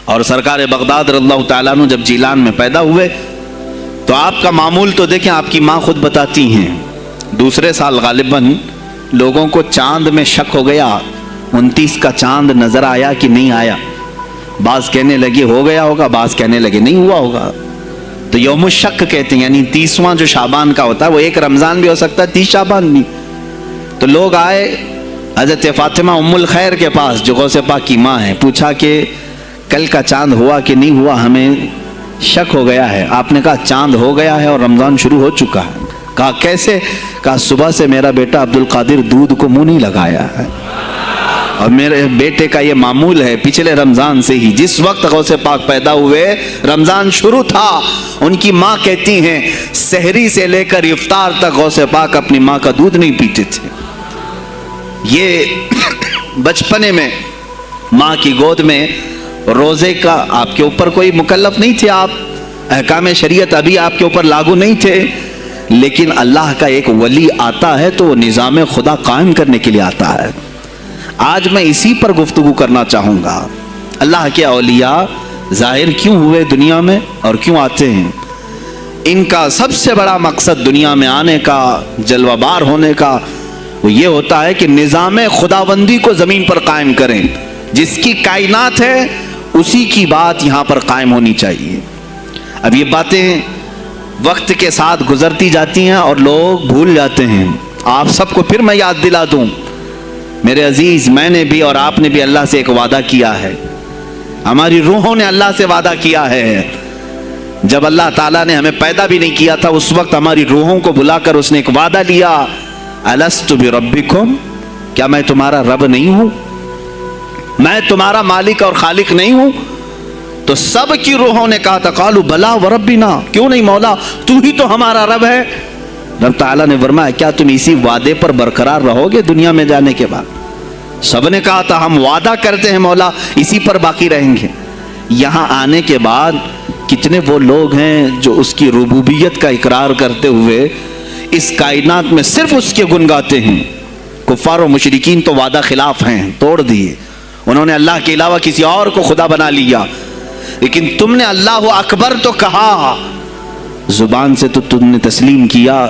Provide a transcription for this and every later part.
اور سرکار بغداد رضی اللہ تعالیٰ عنہ جب جیلان میں پیدا ہوئے تو آپ کا معمول تو دیکھیں، آپ کی ماں خود بتاتی ہیں دوسرے سال غالباً لوگوں کو چاند میں شک ہو گیا، 29 کا چاند نظر آیا کہ نہیں آیا، بعض کہنے لگے ہو گیا ہوگا، بعض کہنے لگے نہیں ہوا ہوگا، تو یوم الشک کہتے ہیں، یعنی 30واں جو شعبان کا ہوتا ہے، وہ ایک رمضان بھی ہو سکتا ہے 30 شعبان بھی۔ تو لوگ آئے حضرت فاطمہ ام الخیر کے پاس جو غوث پاک کی ماں ہے، پوچھا کہ کل کا چاند ہوا کہ نہیں ہوا، ہمیں شک ہو گیا ہے۔ آپ نے کہا چاند ہو گیا ہے اور رمضان شروع ہو چکا ہے۔ کہا کیسے؟ کہا صبح سے میرا بیٹا عبد القادر دودھ کو منہ نہیں لگایا ہے، اور میرے بیٹے کا یہ معمول ہے پچھلے رمضان سے ہی، جس وقت غوث پاک پیدا ہوئے رمضان شروع تھا۔ ان کی ماں کہتی ہیں سحری سے لے کر افطار تک غوث پاک اپنی ماں کا دودھ نہیں پیتے تھے۔ یہ بچپنے میں ماں کی گود میں روزے کا آپ کے اوپر کوئی مکلف نہیں تھے، آپ احکام شریعت ابھی آپ کے اوپر لاگو نہیں تھے، لیکن اللہ کا ایک ولی آتا ہے تو وہ نظام خدا قائم کرنے کے لیے آتا ہے۔ آج میں اسی پر گفتگو کرنا چاہوں گا، اللہ کے اولیاء ظاہر کیوں ہوئے دنیا میں اور کیوں آتے ہیں؟ ان کا سب سے بڑا مقصد دنیا میں آنے کا، جلوہ بار ہونے کا، وہ یہ ہوتا ہے کہ نظام خداوندی کو زمین پر قائم کریں۔ جس کی کائنات ہے اسی کی بات یہاں پر قائم ہونی چاہیے۔ اب یہ باتیں وقت کے ساتھ گزرتی جاتی ہیں اور لوگ بھول جاتے ہیں۔ آپ سب کو پھر میں یاد دلا دوں، میرے عزیز، میں نے بھی اور آپ نے بھی اللہ سے ایک وعدہ کیا ہے، ہماری روحوں نے اللہ سے وعدہ کیا ہے۔ جب اللہ تعالیٰ نے ہمیں پیدا بھی نہیں کیا تھا اس وقت ہماری روحوں کو بلا کر اس نے ایک وعدہ لیا، الست بربکم، کیا میں تمہارا رب نہیں ہوں؟ میں تمہارا مالک اور خالق نہیں ہوں؟ تو سب کی روحوں نے کہا تھا قالوا بلا وربنا، کیوں نہیں مولا، تو ہی تو ہمارا رب ہے۔ رب تعالیٰ نے فرمایا کیا تم اسی وعدے پر برقرار رہو گے دنیا میں جانے کے بعد؟ سب نے کہا تھا ہم وعدہ کرتے ہیں مولا اسی پر باقی رہیں گے۔ یہاں آنے کے بعد کتنے وہ لوگ ہیں جو اس کی ربوبیت کا اقرار کرتے ہوئے اس کائنات میں صرف اس کے گن گاتے ہیں۔ کفار و مشرکین تو وعدہ خلاف ہیں، توڑ دیے، انہوں نے اللہ کے علاوہ کسی اور کو خدا بنا لیا، لیکن تم نے اللہ اکبر تو کہا، زبان سے تو تم نے تسلیم کیا،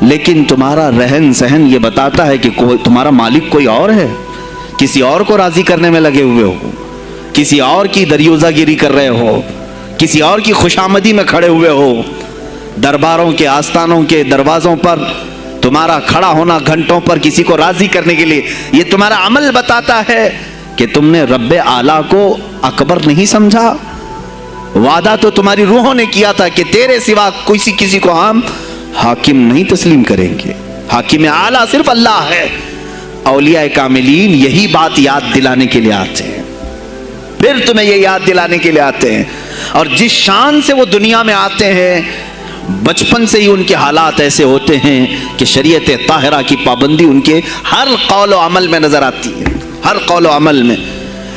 لیکن تمہارا رہن سہن یہ بتاتا ہے کہ تمہارا مالک کوئی اور ہے، کسی اور کو راضی کرنے میں لگے ہوئے ہو، کسی اور کی دریوزہ گیری کر رہے ہو، کسی اور کی خوشامدی میں کھڑے ہوئے ہو، درباروں کے آستانوں کے دروازوں پر تمہارا کھڑا ہونا گھنٹوں پر کسی کو راضی کرنے کے لیے، یہ تمہارا عمل بتاتا ہے کہ تم نے رب اعلیٰ کو اکبر نہیں سمجھا۔ وعدہ تو تمہاری روحوں نے کیا تھا کہ تیرے سوا کسی کو ہم حاکم نہیں تسلیم کریں گے، حاکم اعلیٰ صرف اللہ ہے۔ اولیاء کاملین یہی بات یاد دلانے کے لیے آتے ہیں، پھر تمہیں یہ یاد دلانے کے لیے آتے ہیں، اور جس شان سے وہ دنیا میں آتے ہیں بچپن سے ہی ان کے حالات ایسے ہوتے ہیں کہ شریعت طاہرہ کی پابندی ان کے ہر قول و عمل میں نظر آتی ہے، ہر قول و عمل میں۔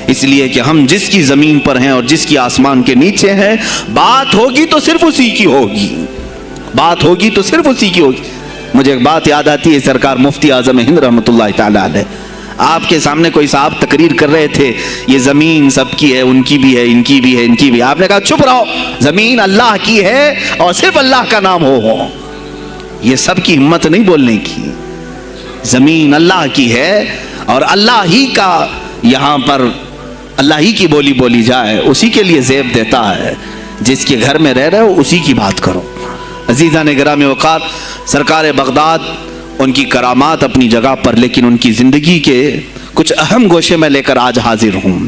اس لیے کہ ہم جس کی زمین پر ہیں اور جس کی آسمان کے نیچے ہیں، بات ہوگی تو صرف اسی کی ہوگی، بات ہوگی تو صرف اسی کی ہوگی۔ مجھے ایک بات یاد آتی ہے، سرکار مفتی اعظم ہند رحمۃ اللہ تعالیٰ علیہ، آپ کے سامنے کوئی صاحب تقریر کر رہے تھے، یہ زمین سب کی ہے، ان کی بھی ہے، ان کی بھی ہے، ان کی بھی ہے۔ آپ نے کہا چپ رہو، زمین اللہ کی ہے اور صرف اللہ کا نام ہو۔ یہ سب کی ہمت نہیں بولنے کی، زمین اللہ کی ہے اور اللہ ہی کا، یہاں پر اللہ ہی کی بولی بولی جائے، اسی کے لیے زیب دیتا ہے۔ جس کے گھر میں رہ رہے ہو اسی کی بات کرو۔ عزیزان گرامی وقار، سرکار بغداد، ان کی کرامات اپنی جگہ پر، لیکن ان کی زندگی کے کچھ اہم گوشے میں لے کر آج حاضر ہوں۔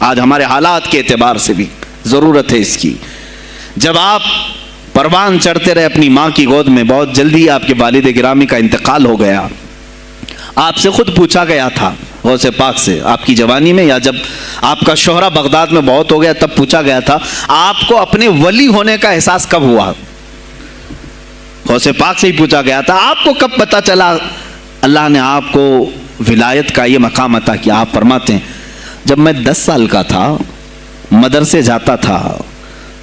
آج ہمارے حالات کے اعتبار سے بھی ضرورت ہے اس کی۔ جب آپ پروان چڑھتے رہے اپنی ماں کی گود میں، بہت جلدی آپ کے والد گرامی کا انتقال ہو گیا۔ آپ سے خود پوچھا گیا تھا غوث پاک سے، آپ کی جوانی میں یا جب آپ کا شہرہ بغداد میں بہت ہو گیا تب پوچھا گیا تھا آپ کو اپنے ولی ہونے کا احساس کب ہوا؟ غوث پاک سے ہی پوچھا گیا تھا آپ کو کب پتہ چلا اللہ نے آپ کو ولایت کا یہ مقام عطا کیا؟ آپ فرماتے ہیں جب میں 10 سال کا تھا، مدرسے جاتا تھا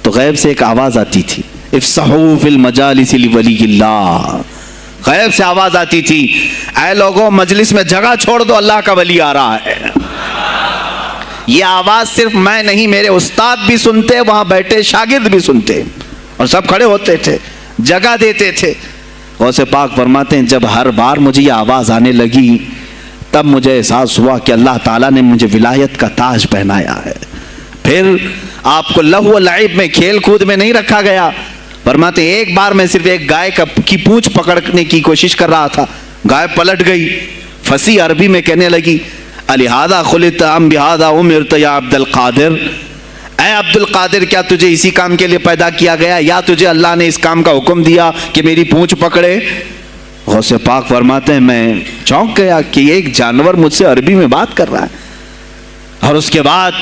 تو غیب سے ایک آواز آتی تھی، افصحوا فی المجالس لولی اللہ۔ غیب سے آواز آتی تھی، اے لوگوں مجلس میں جگہ چھوڑ دو، اللہ کا ولی آ رہا ہے۔ یہ آواز صرف میں نہیں، میرے استاد بھی سنتے، وہاں بیٹھے شاگرد بھی سنتے، اور سب کھڑے ہوتے تھے، جگہ دیتے تھے۔ غوث پاک فرماتے ہیں جب ہر بار مجھے یہ آواز آنے لگی تب مجھے احساس ہوا کہ اللہ تعالیٰ نے مجھے ولایت کا تاج پہنایا ہے۔ پھر آپ کو لہو و لعب میں، کھیل کود میں نہیں رکھا گیا۔ فرماتے ہیں ایک بار میں صرف ایک گائے کی پونچھ پکڑنے کی کوشش کر رہا تھا، گائے پلٹ گئی، فصیح عربی میں کہنے لگی الہذا خلقت ام بہذا امرت یا عبد القادر، اے عبد القادر کیا تجھے اسی کام کے لیے پیدا کیا گیا یا تجھے اللہ نے اس کام کا حکم دیا کہ میری پونچھ پکڑے؟ غوث پاک فرماتے ہیں میں چونک گیا کہ ایک جانور مجھ سے عربی میں بات کر رہا ہے۔ اور اس کے بعد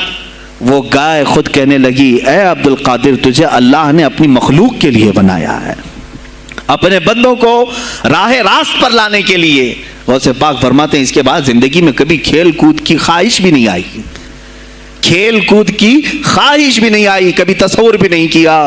وہ گائے خود کہنے لگی اے عبد القادر تجھے اللہ نے اپنی مخلوق کے لیے بنایا ہے، اپنے بندوں کو راہ راست پر لانے کے لیے۔ غوث پاک فرماتے ہیں اس کے بعد زندگی میں کبھی کھیل کود کی خواہش بھی نہیں آئی، کھیل کود کی خواہش بھی نہیں آئی، کبھی تصور بھی نہیں کیا